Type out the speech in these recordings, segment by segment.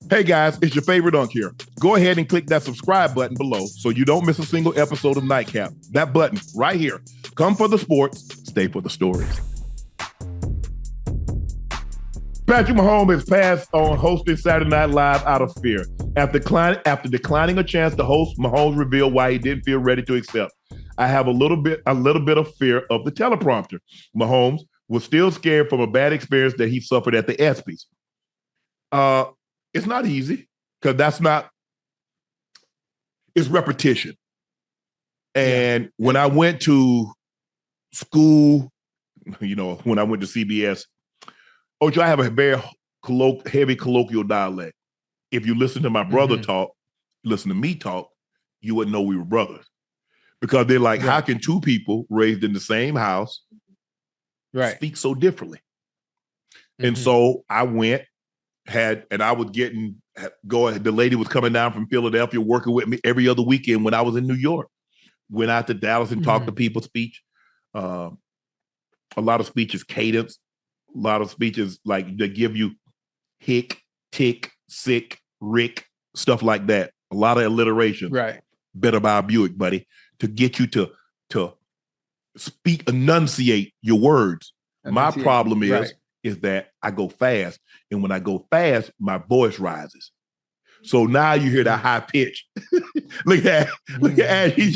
Hey guys, it's your favorite Unc here. Go ahead and click that subscribe button below so you don't miss a single episode of Nightcap. That button right here. Come for the sports, stay for the stories. Patrick Mahomes has passed on hosting Saturday Night Live out of fear. After declining a chance to host, Mahomes revealed why he didn't feel ready to accept. I have a little bit of fear of the teleprompter. Mahomes was still scared from a bad experience that he suffered at the ESPYs. It's not easy because it's repetition. And when I went to school, when I went to CBS, Ocho, I have a very heavy colloquial dialect. If you listen to my brother talk, listen to me talk, you wouldn't know we were brothers. Because they're like, how can two people raised in the same house speak so differently? And so I went, I was the lady was coming down from Philadelphia working with me every other weekend when I was in New York. Went out to Dallas and talked to people, speech. A lot of speeches, cadence. A lot of speeches like they give you hick, tick, sick, rick, stuff like that. A lot of alliteration. Right. Better buy a Buick, buddy, to get you to speak, enunciate your words. My problem is that I go fast. And when I go fast, my voice rises. So now you hear that high pitch. Look at Ashley.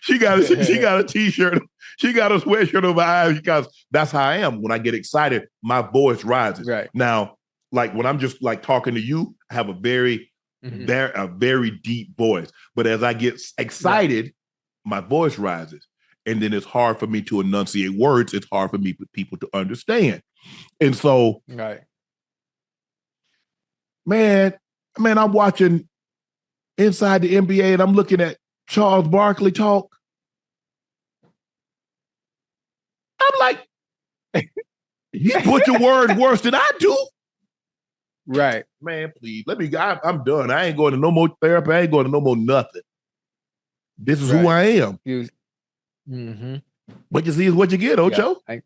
She got a t-shirt. She got a sweatshirt over her eyes because that's how I am. When I get excited, my voice rises. Right. Now, like when I'm just like talking to you, I have a very deep voice. But as I get excited, my voice rises. And then it's hard for me to enunciate words. It's hard for people to understand. And so, man, I'm watching Inside the NBA and I'm looking at Charles Barkley talk. I'm like, he butcher words worse than I do. Right. Man, please, I'm done. I ain't going to no more therapy. I ain't going to no more nothing. This is who I am. What you see is what you get, Ocho. I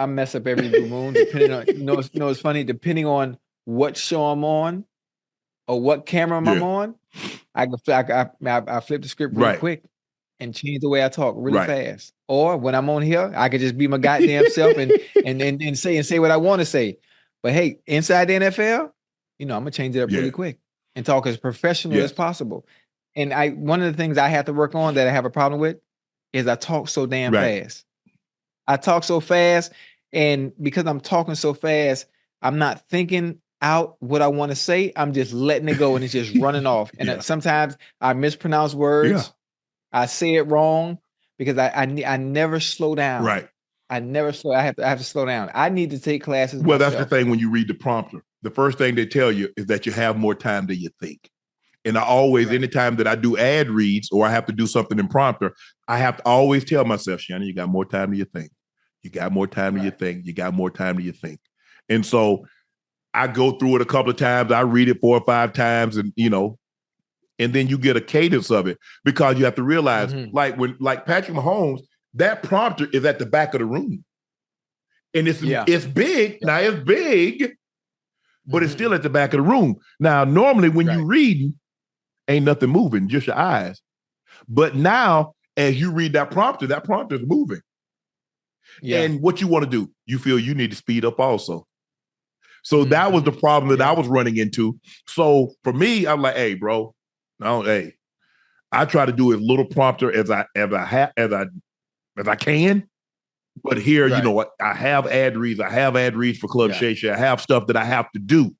mess up every blue moon depending on, it's funny, depending on what show I'm on or what camera I'm on, I flip the script really quick and change the way I talk really fast. Or when I'm on here, I could just be my goddamn self and say what I want to say. But hey, inside the NFL, I'm gonna change it up really quick and talk as professional as possible. And one of the things I have to work on that I have a problem with is I talk so damn fast. I talk so fast, and because I'm talking so fast, I'm not thinking out what I want to say. I'm just letting it go, and it's just running off. And sometimes I mispronounce words. I say it wrong because I never slow down. Right. I have to slow down. I need to take classes. Well, that's the thing when you read the prompter. The first thing they tell you is that you have more time than you think. And I always, anytime that I do ad reads or I have to do something in prompter, I have to always tell myself, Shannon, you got more time than you think. You got more time than you think. You got more time than you think. And so I go through it a couple of times. I read it 4 or 5 times and, and then you get a cadence of it because you have to realize like Patrick Mahomes, that prompter is at the back of the room. And it's big. Now it's big, but it's still at the back of the room. Now, normally when you read, ain't nothing moving, just your eyes. But now, as you read that prompter is moving. Yeah. And what you want to do, you feel you need to speed up also. So that was the problem that I was running into. So for me, I'm like, hey, bro, I try to do as little prompter as I can. But here, I have ad reads. I have ad reads for Club Shay Shay. I have stuff that I have to do.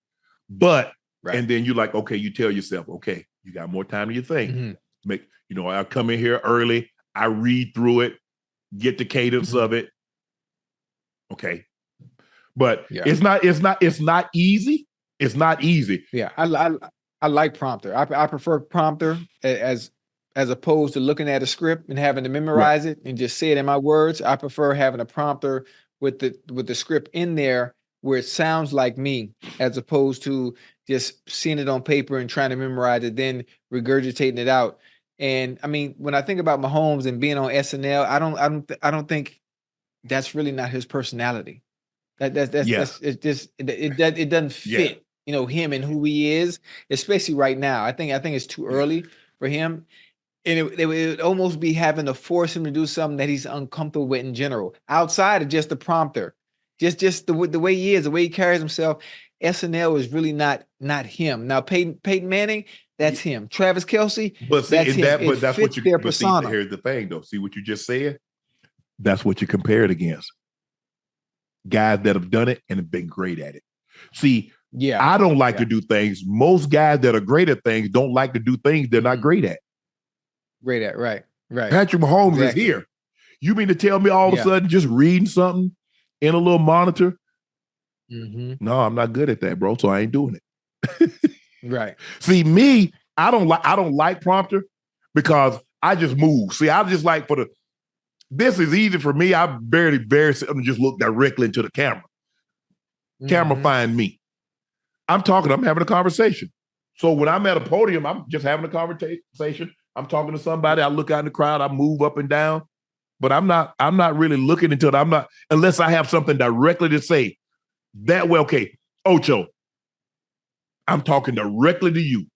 But and then you're like, okay, you tell yourself, okay, you got more time than you think. I come in here early. I read through it, get the cadence of it. Okay. But it's not easy. It's not easy. Yeah. I like prompter. I prefer prompter as opposed to looking at a script and having to memorize it and just say it in my words. I prefer having a prompter with the script in there where it sounds like me, as opposed to just seeing it on paper and trying to memorize it, then regurgitating it out. And I mean, when I think about Mahomes and being on SNL, I don't think that's really not his personality. Yeah. It doesn't fit, him and who he is, especially right now. I think it's too early for him. And it would almost be having to force him to do something that he's uncomfortable with in general, outside of just the prompter, just the way he is, the way he carries himself. SNL is really not him. Now Peyton Manning, that's him. Travis Kelce, But see, that's him. It that's fits what you. their But see, persona. here's the thing, though. See what you just said. That's what you compare it against. Guys that have done it and have been great at it. See, I don't like to do things. Most guys that are great at things don't like to do things they're not great at. Right. Patrick Mahomes is here. You mean to tell me all of a sudden just reading something in a little monitor? No, I'm not good at that, bro. So I ain't doing it. Right. See, me, I don't like prompter because I just move. See, I just like this is easy for me. I very seldom just look directly into the camera. Camera find me. I'm having a conversation. So when I'm at a podium, I'm just having a conversation. I'm talking to somebody. I look out in the crowd. I move up and down, but I'm not really looking into it. Unless I have something directly to say. That way, okay, Ocho, I'm talking directly to you.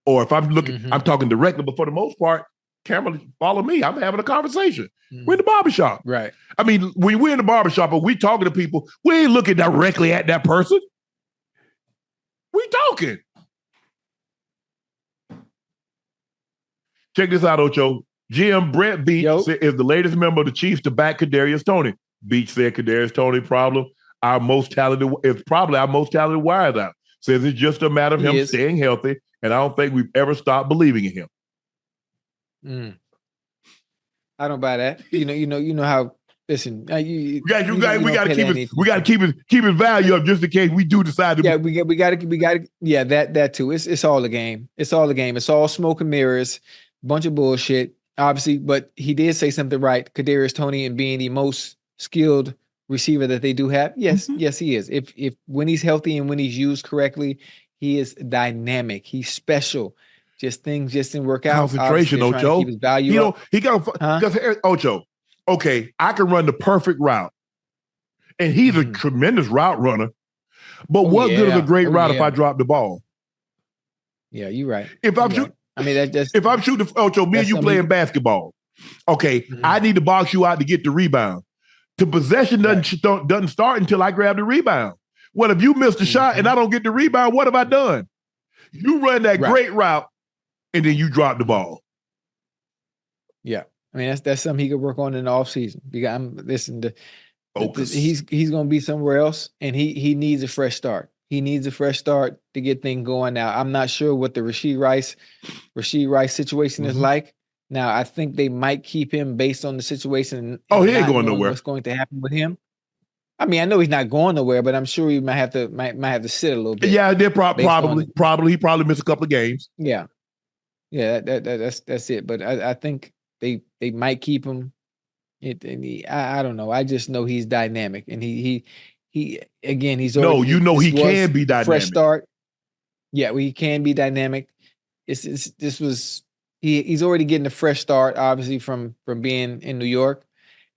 Or if I'm looking, I'm talking directly, but for the most part, camera follow me. I'm having a conversation. We're in the barbershop. Right. I mean, when we're in the barbershop and we talking to people, we ain't looking directly at that person. We talking. Check this out, Ocho. GM Brett Veach is the latest member of the Chiefs to back Kadarius Toney. Veach said Kadarius Toney is probably our most talented wideout. Says it's just a matter of him staying healthy, and I don't think we've ever stopped believing in him. I don't buy that. You know how. Listen, we got to keep his value up just in case we do decide to. Yeah, we got to. Yeah, that too. It's all a game. It's all a game. It's all smoke and mirrors, bunch of bullshit, obviously. But he did say something right. Kadarius Toney and being the most skilled receiver that they do have. Yes, he is. If when he's healthy and when he's used correctly, he is dynamic. He's special. Just things just didn't work out. Concentration, Ocho. Keep his value up. He got because Ocho. Okay, I can run the perfect route, and he's a tremendous route runner. But what good is a great route if I drop the ball? Yeah, you're right. If I'm shooting, if I'm shooting, Ocho, me and you playing basketball. Okay, I need to box you out to get the rebound. The possession doesn't start until I grab the rebound. Well, if you miss the shot and I don't get the rebound, what have I done? You run that great route, and then you drop the ball. Yeah. I mean, that's something he could work on in the offseason. Because I'm listening to he's going to be somewhere else, and he needs a fresh start. He needs a fresh start to get things going. Now, I'm not sure what the Rashee Rice situation is like. Now, I think they might keep him based on the situation. He ain't going nowhere. What's going to happen with him? I mean, I know he's not going nowhere, but I'm sure he might have to sit a little bit. Yeah, they're probably he probably missed a couple of games. Yeah, that's it. But I think they might keep him. I don't know. I just know he's dynamic, and he again he's already, he can be dynamic. Fresh start. Yeah, he can be dynamic. He's already getting a fresh start, obviously from being in New York,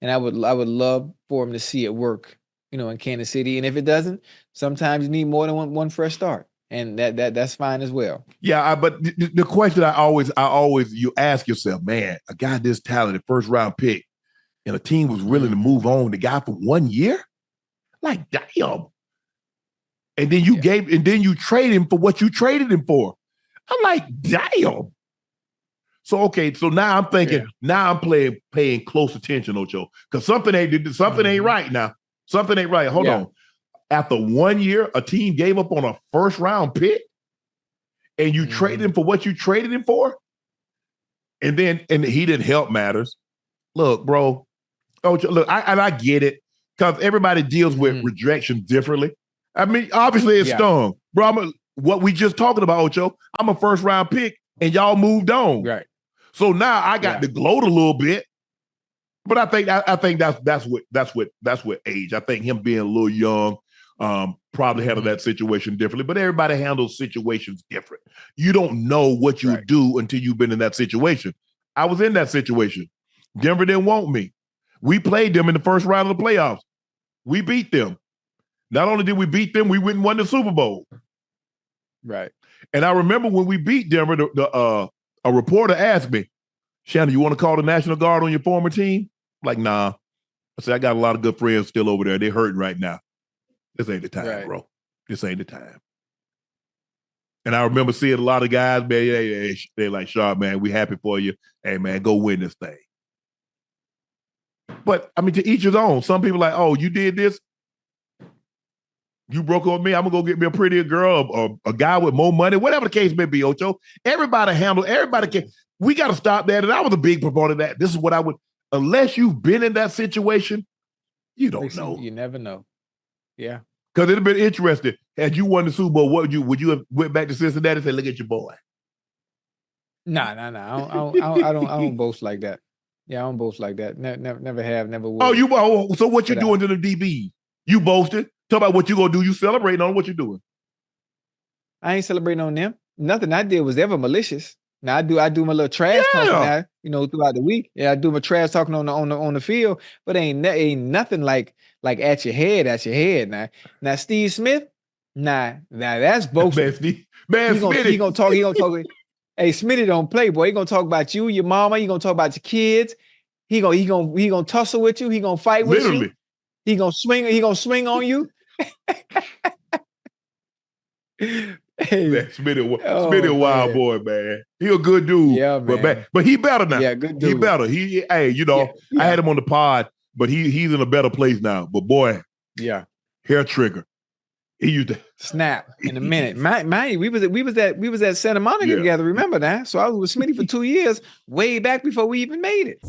and I would love for him to see it work, in Kansas City. And if it doesn't, sometimes you need more than one fresh start, and that's fine as well. Yeah, but the question I always you ask yourself, man, a guy this talented, first round pick, and a team was willing to move on the guy for 1 year, like damn. And then you trade him for what you traded him for. I'm like, damn. So okay, so now I'm thinking, now I'm paying close attention, Ocho, because something ain't right now. Something ain't right. Hold on. After 1 year, a team gave up on a first round pick, and you traded him for what you traded him for, and he didn't help matters. Look, bro, Ocho, look, I get it because everybody deals with rejection differently. I mean, obviously it stung, bro. What we just talking about, Ocho. I'm a first round pick, and y'all moved on. Right. So now I got to gloat a little bit, but I think that's what age. I think him being a little young probably handled that situation differently. But everybody handles situations different. You don't know what you do until you've been in that situation. I was in that situation. Denver didn't want me. We played them in the first round of the playoffs. We beat them. Not only did we beat them, we went and won the Super Bowl. Right. And I remember when we beat Denver, a reporter asked me, Shannon, you want to call the National Guard on your former team? I'm like, nah. I said, I got a lot of good friends still over there. They're hurting right now. This ain't the time, bro. This ain't the time. And I remember seeing a lot of guys, man, they're like, Sharpe, man, we happy for you. Hey, man, go win this thing. But, I mean, to each his own. Some people are like, oh, you did this? You broke up with me, I'm going to go get me a prettier girl or a guy with more money, whatever the case may be, Ocho. Everybody can. We got to stop that. And I was a big proponent of that. This is what I would, unless you've been in that situation, you don't know. You never know. Yeah. Because it'd have been interesting. Had you won the Super Bowl, would you have went back to Cincinnati and said, look at your boy? Nah. I don't boast like that. Yeah, I don't boast like that. Never have, never will. So what you doing to the DBs? You boasted. Talk about what you gonna do. You celebrating on what you doing. I ain't celebrating on them. Nothing I did was ever malicious. Now I do my little trash talking now, throughout the week. Yeah, I do my trash talking on the field, but ain't nothing like at your head now. Now Steve Smith, now that's boasting. Man, he gonna talk. Hey, Smitty don't play, boy. He gonna talk about you, your mama. He gonna talk about your kids. He gonna tussle with you. He gonna fight with you. He gonna swing. He gonna swing on you. Hey, man, Smitty a wild boy, man. He a good dude. Yeah, man. But he better now. Yeah, good dude. He better. I had him on the pod, but he's in a better place now. But boy, hair trigger. He used to snap in a minute. We was at Santa Monica together. Remember that? So I was with Smitty for 2 years, way back before we even made it.